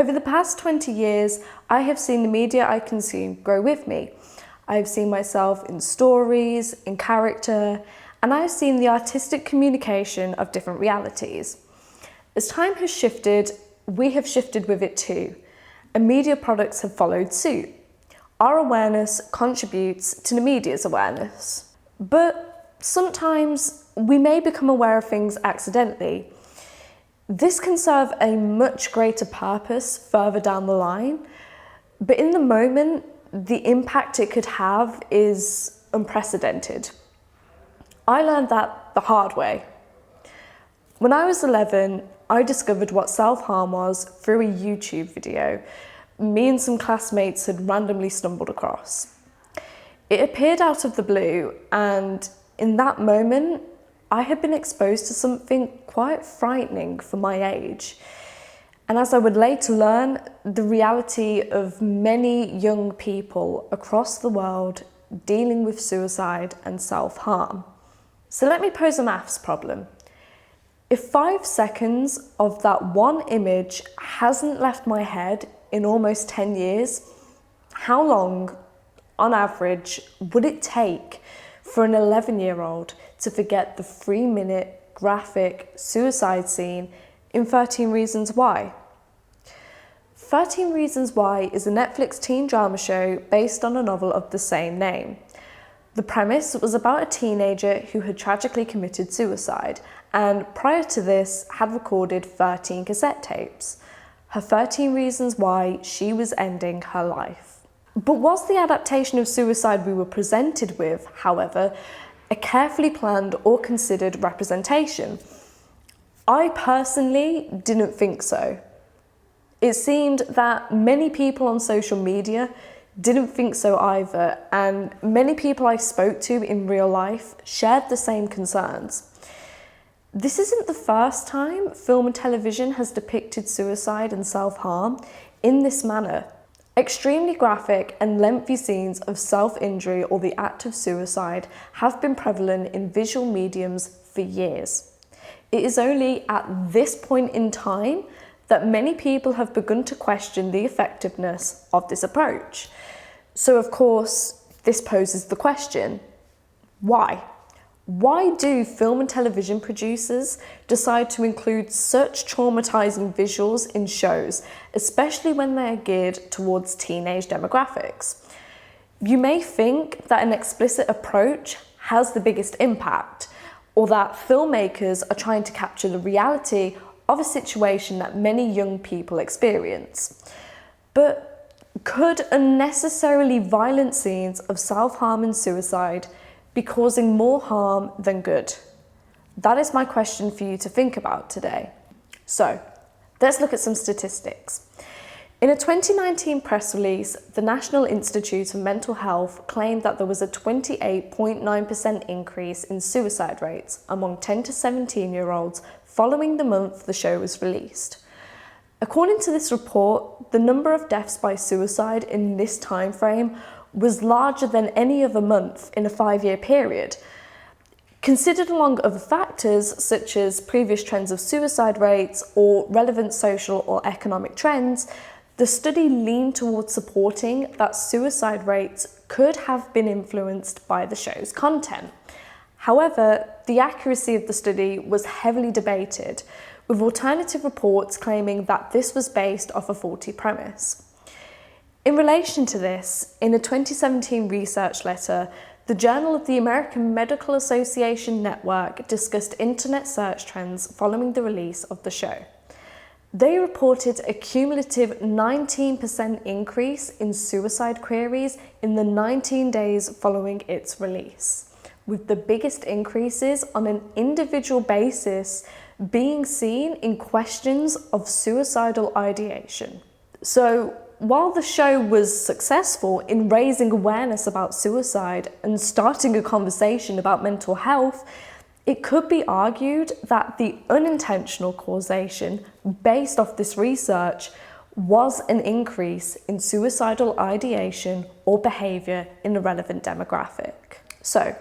Over the past 20 years, I have seen the media I consume grow with me. I have seen myself in stories, in character, and I have seen the artistic communication of different realities. As time has shifted, we have shifted with it too, and media products have followed suit. Our awareness contributes to the media's awareness. But sometimes we may become aware of things accidentally. This can serve a much greater purpose further down the line, but in the moment, the impact it could have is unprecedented. I learned that the hard way. When I was 11, I discovered what self-harm was through a YouTube video me and some classmates had randomly stumbled across. It appeared out of the blue, and in that moment, I had been exposed to something quite frightening for my age. And as I would later learn, the reality of many young people across the world dealing with suicide and self-harm. So let me pose a maths problem. If 5 seconds of that one image hasn't left my head in almost 10 years, how long, on average, would it take for an 11-year-old to forget the 3-minute graphic suicide scene in 13 Reasons Why? 13 Reasons Why is a Netflix teen drama show based on a novel of the same name. The premise was about a teenager who had tragically committed suicide and prior to this had recorded 13 cassette tapes. Her 13 reasons why she was ending her life. But was the adaptation of suicide we were presented with, however, a carefully planned or considered representation? I personally didn't think so. It seemed that many people on social media didn't think so either, and many people I spoke to in real life shared the same concerns. This isn't the first time film and television has depicted suicide and self-harm in this manner. Extremely graphic and lengthy scenes of self-injury or the act of suicide have been prevalent in visual mediums for years. It is only at this point in time that many people have begun to question the effectiveness of this approach. So of course, this poses the question, why? Why do film and television producers decide to include such traumatizing visuals in shows, especially when they're geared towards teenage demographics? You may think that an explicit approach has the biggest impact, or that filmmakers are trying to capture the reality of a situation that many young people experience. But could unnecessarily violent scenes of self-harm and suicide be causing more harm than good? That is my question for you to think about today. So, let's look at some statistics. In a 2019 press release, the National Institute of Mental Health claimed that there was a 28.9% increase in suicide rates among 10 to 17-year-olds following the month the show was released. According to this report, the number of deaths by suicide in this time frame was larger than any other month in a 5-year period. Considered along other factors such as previous trends of suicide rates or relevant social or economic trends, the study leaned towards supporting that suicide rates could have been influenced by the show's content. However, the accuracy of the study was heavily debated, with alternative reports claiming that this was based off a faulty premise. In relation to this, in a 2017 research letter, the Journal of the American Medical Association Network discussed internet search trends following the release of the show. They reported a cumulative 19% increase in suicide queries in the 19 days following its release, with the biggest increases on an individual basis being seen in questions of suicidal ideation. So, while the show was successful in raising awareness about suicide and starting a conversation about mental health, it could be argued that the unintentional causation based off this research was an increase in suicidal ideation or behaviour in the relevant demographic. So,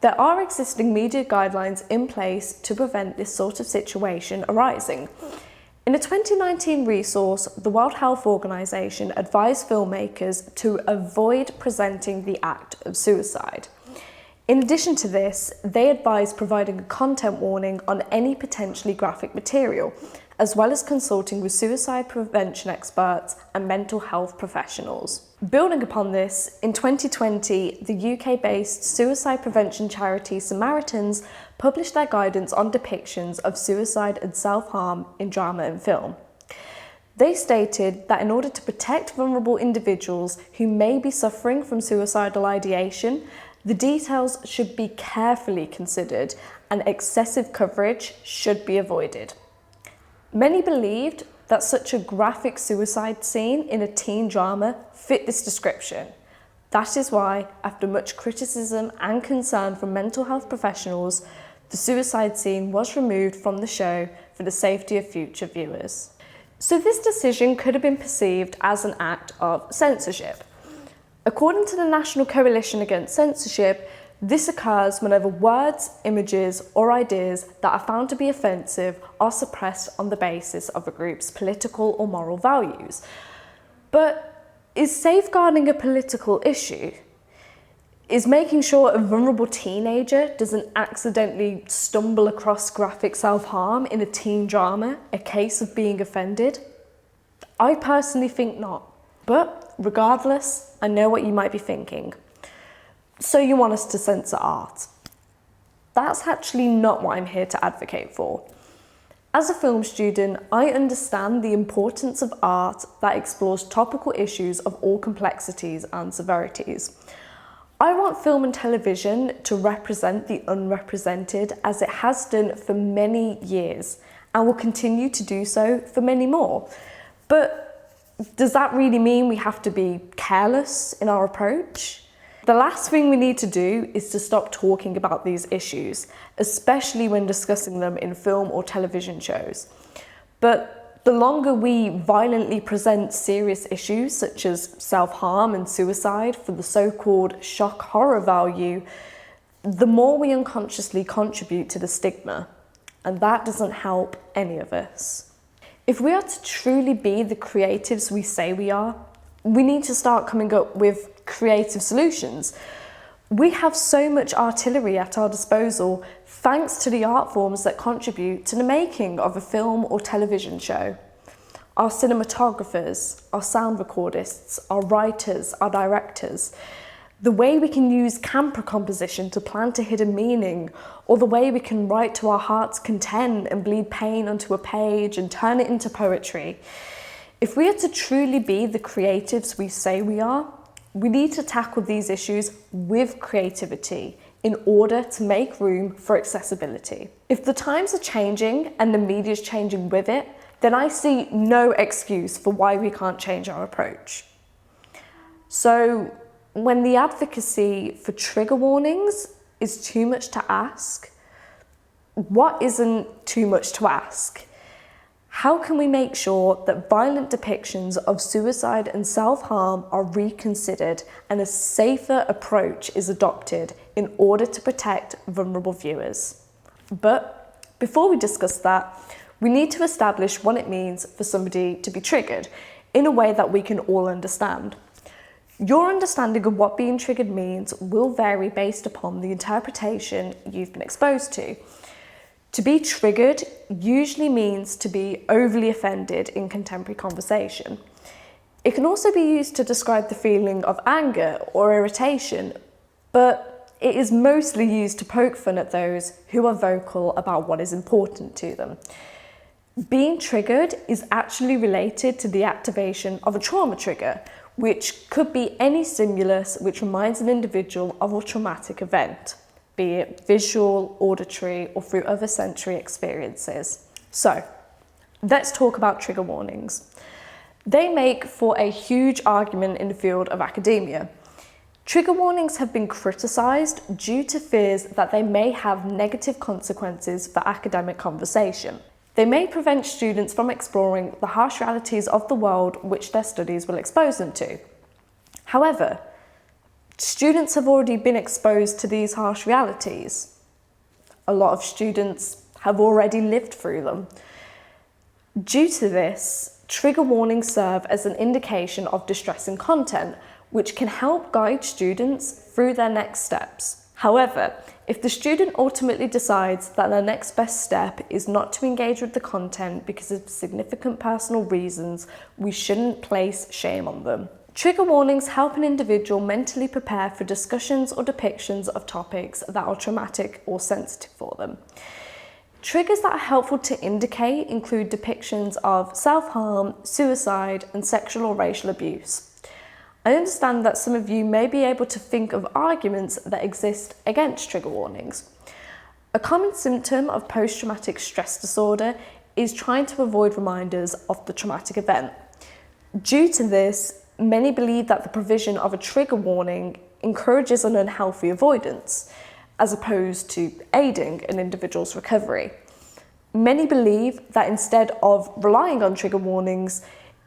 there are existing media guidelines in place to prevent this sort of situation arising. In a 2019 resource, the World Health Organization advised filmmakers to avoid presenting the act of suicide. In addition to this, they advised providing a content warning on any potentially graphic material, as well as consulting with suicide prevention experts and mental health professionals. Building upon this, in 2020, the UK-based suicide prevention charity Samaritans published their guidance on depictions of suicide and self-harm in drama and film. They stated that in order to protect vulnerable individuals who may be suffering from suicidal ideation, the details should be carefully considered and excessive coverage should be avoided. Many believed that such a graphic suicide scene in a teen drama fit this description. That is why, after much criticism and concern from mental health professionals, the suicide scene was removed from the show for the safety of future viewers. So this decision could have been perceived as an act of censorship. According to the National Coalition Against Censorship, this occurs whenever words, images, or ideas that are found to be offensive are suppressed on the basis of a group's political or moral values. But is safeguarding a political issue? Is making sure a vulnerable teenager doesn't accidentally stumble across graphic self-harm in a teen drama a case of being offended? I personally think not. But regardless, I know what you might be thinking. So you want us to censor art? That's actually not what I'm here to advocate for. As a film student, I understand the importance of art that explores topical issues of all complexities and severities. I want film and television to represent the unrepresented as it has done for many years and will continue to do so for many more. But does that really mean we have to be careless in our approach? The last thing we need to do is to stop talking about these issues, especially when discussing them in film or television shows. But the longer we violently present serious issues such as self-harm and suicide for the so-called shock horror value, the more we unconsciously contribute to the stigma, and that doesn't help any of us. If we are to truly be the creatives we say we are, we need to start coming up with creative solutions. We have so much artillery at our disposal thanks to the art forms that contribute to the making of a film or television show. Our cinematographers, our sound recordists, our writers, our directors, the way we can use camera composition to plant a hidden meaning, or the way we can write to our heart's content and bleed pain onto a page and turn it into poetry. If we are to truly be the creatives we say we are, we need to tackle these issues with creativity in order to make room for accessibility. If the times are changing and the media is changing with it, then I see no excuse for why we can't change our approach. So when the advocacy for trigger warnings is too much to ask, what isn't too much to ask? How can we make sure that violent depictions of suicide and self-harm are reconsidered and a safer approach is adopted in order to protect vulnerable viewers? But before we discuss that, we need to establish what it means for somebody to be triggered in a way that we can all understand. Your understanding of what being triggered means will vary based upon the interpretation you've been exposed to. To be triggered usually means to be overly offended in contemporary conversation. It can also be used to describe the feeling of anger or irritation, but it is mostly used to poke fun at those who are vocal about what is important to them. Being triggered is actually related to the activation of a trauma trigger, which could be any stimulus which reminds an individual of a traumatic event, be it visual, auditory, or through other sensory experiences. So, let's talk about trigger warnings. They make for a huge argument in the field of academia. Trigger warnings have been criticised due to fears that they may have negative consequences for academic conversation. They may prevent students from exploring the harsh realities of the world which their studies will expose them to. However, students have already been exposed to these harsh realities. A lot of students have already lived through them. Due to this, trigger warnings serve as an indication of distressing content, which can help guide students through their next steps. However, if the student ultimately decides that their next best step is not to engage with the content because of significant personal reasons, we shouldn't place shame on them. Trigger warnings help an individual mentally prepare for discussions or depictions of topics that are traumatic or sensitive for them. Triggers that are helpful to indicate include depictions of self-harm, suicide, and sexual or racial abuse. I understand that some of you may be able to think of arguments that exist against trigger warnings. A common symptom of post-traumatic stress disorder is trying to avoid reminders of the traumatic event. Due to this, many believe that the provision of a trigger warning encourages an unhealthy avoidance, as opposed to aiding an individual's recovery. Many believe that instead of relying on trigger warnings,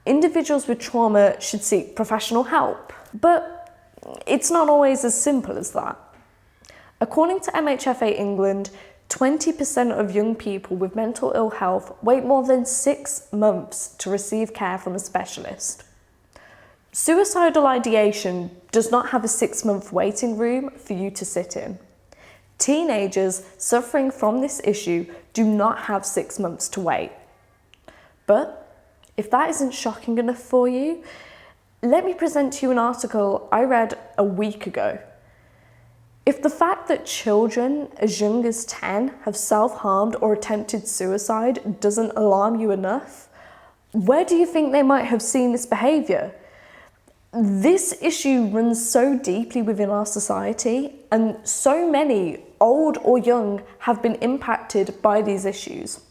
individuals with trauma should seek professional help. But it's not always as simple as that. According to MHFA England, 20% of young people with mental ill health wait more than 6 months to receive care from a specialist. Suicidal ideation does not have a 6-month waiting room for you to sit in. Teenagers suffering from this issue do not have 6 months to wait. But if that isn't shocking enough for you, let me present to you an article I read a week ago. If the fact that children as young as 10 have self-harmed or attempted suicide doesn't alarm you enough, where do you think they might have seen this behaviour? This issue runs so deeply within our society, and so many, old or young, have been impacted by these issues.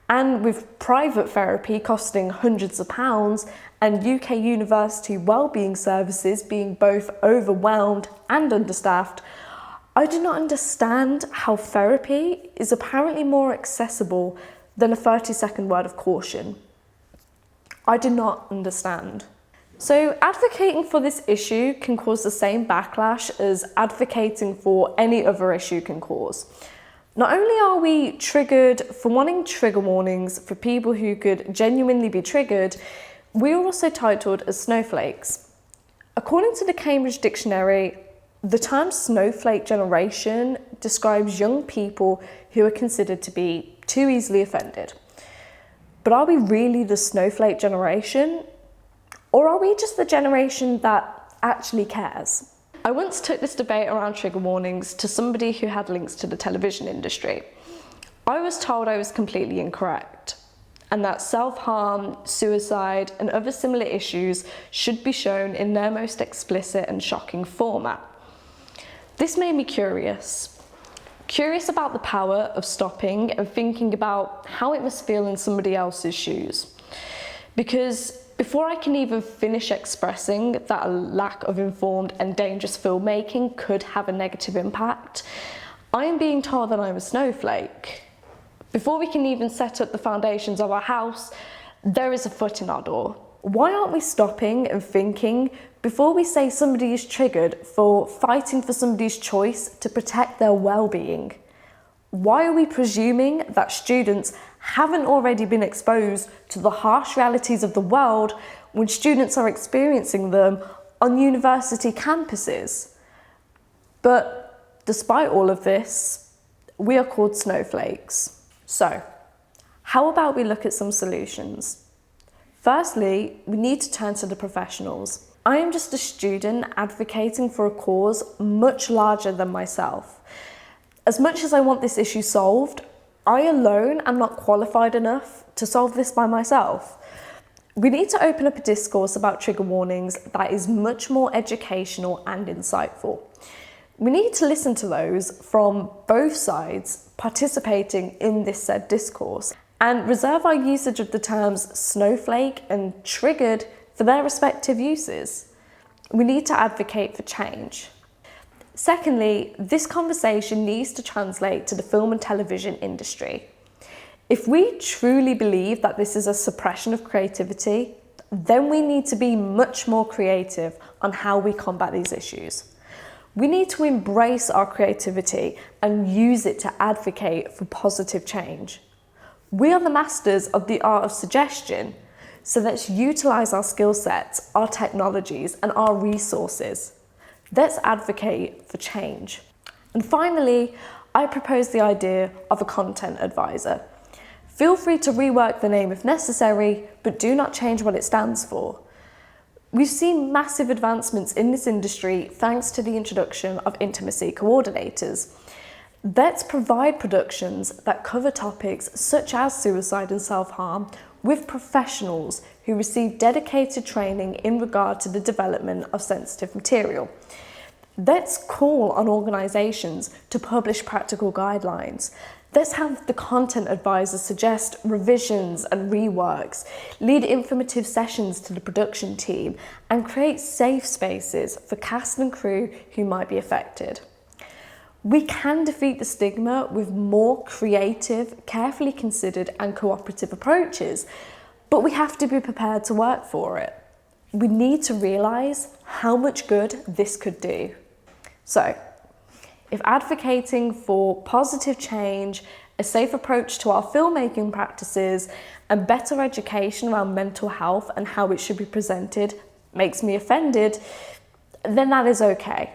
And with private therapy costing hundreds of pounds and UK university wellbeing services being both overwhelmed and understaffed, I do not understand how therapy is apparently more accessible than a 30-second word of caution. I do not understand. So advocating for this issue can cause the same backlash as advocating for any other issue can cause. Not only are we triggered for wanting trigger warnings for people who could genuinely be triggered, we are also titled as snowflakes. According to the Cambridge Dictionary, the term snowflake generation describes young people who are considered to be too easily offended. But are we really the snowflake generation? Or are we just the generation that actually cares? I once took this debate around trigger warnings to somebody who had links to the television industry. I was told I was completely incorrect, and that self-harm, suicide, and other similar issues should be shown in their most explicit and shocking format. This made me curious about the power of stopping and thinking about how it must feel in somebody else's shoes. Because before I can even finish expressing that a lack of informed and dangerous filmmaking could have a negative impact, I am being told that I'm a snowflake. Before we can even set up the foundations of our house, there is a foot in our door. Why aren't we stopping and thinking before we say somebody is triggered for fighting for somebody's choice to protect their well-being? Why are we presuming that students haven't already been exposed to the harsh realities of the world when students are experiencing them on university campuses? But despite all of this, we are called snowflakes. So, how about we look at some solutions? Firstly, we need to turn to the professionals. I am just a student advocating for a cause much larger than myself. As much as I want this issue solved, I alone am not qualified enough to solve this by myself. We need to open up a discourse about trigger warnings that is much more educational and insightful. We need to listen to those from both sides participating in this said discourse and reserve our usage of the terms snowflake and triggered for their respective uses. We need to advocate for change. Secondly, this conversation needs to translate to the film and television industry. If we truly believe that this is a suppression of creativity, then we need to be much more creative on how we combat these issues. We need to embrace our creativity and use it to advocate for positive change. We are the masters of the art of suggestion, so let's utilise our skill sets, our technologies and our resources. Let's advocate for change. And finally, I propose the idea of a content advisor. Feel free to rework the name if necessary, but do not change what it stands for. We've seen massive advancements in this industry thanks to the introduction of intimacy coordinators. Let's provide productions that cover topics such as suicide and self-harm with professionals who receive dedicated training in regard to the development of sensitive material. Let's call on organisations to publish practical guidelines. Let's have the content advisors suggest revisions and reworks, lead informative sessions to the production team, and create safe spaces for cast and crew who might be affected. We can defeat the stigma with more creative, carefully considered and cooperative approaches, but we have to be prepared to work for it. We need to realise how much good this could do. So, if advocating for positive change, a safe approach to our filmmaking practices, and better education around mental health and how it should be presented makes me offended, then that is okay.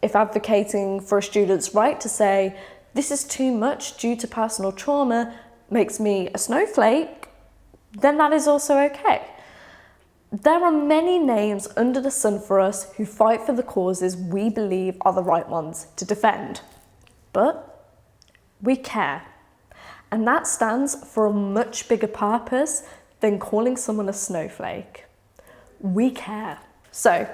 If advocating for a student's right to say, this is too much due to personal trauma, makes me a snowflake, then that is also okay. There are many names under the sun for us who fight for the causes we believe are the right ones to defend. But we care. And that stands for a much bigger purpose than calling someone a snowflake. We care. So,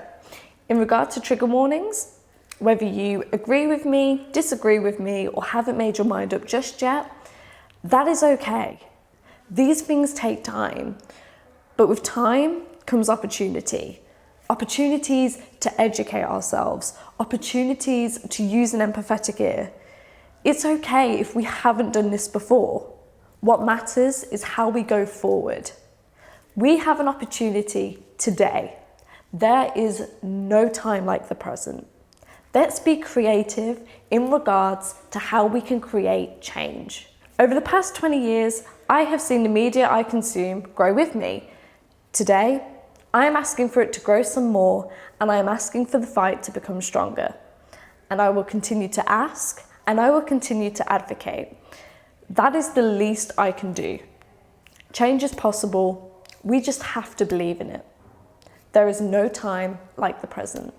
in regard to trigger warnings, whether you agree with me, disagree with me, or haven't made your mind up just yet, that is okay. These things take time, but with time comes opportunity. Opportunities to educate ourselves, opportunities to use an empathetic ear. It's okay if we haven't done this before. What matters is how we go forward. We have an opportunity today. There is no time like the present. Let's be creative in regards to how we can create change. Over the past 20 years, I have seen the media I consume grow with me. Today, I am asking for it to grow some more, and I am asking for the fight to become stronger. And I will continue to ask, and I will continue to advocate. That is the least I can do. Change is possible. We just have to believe in it. There is no time like the present.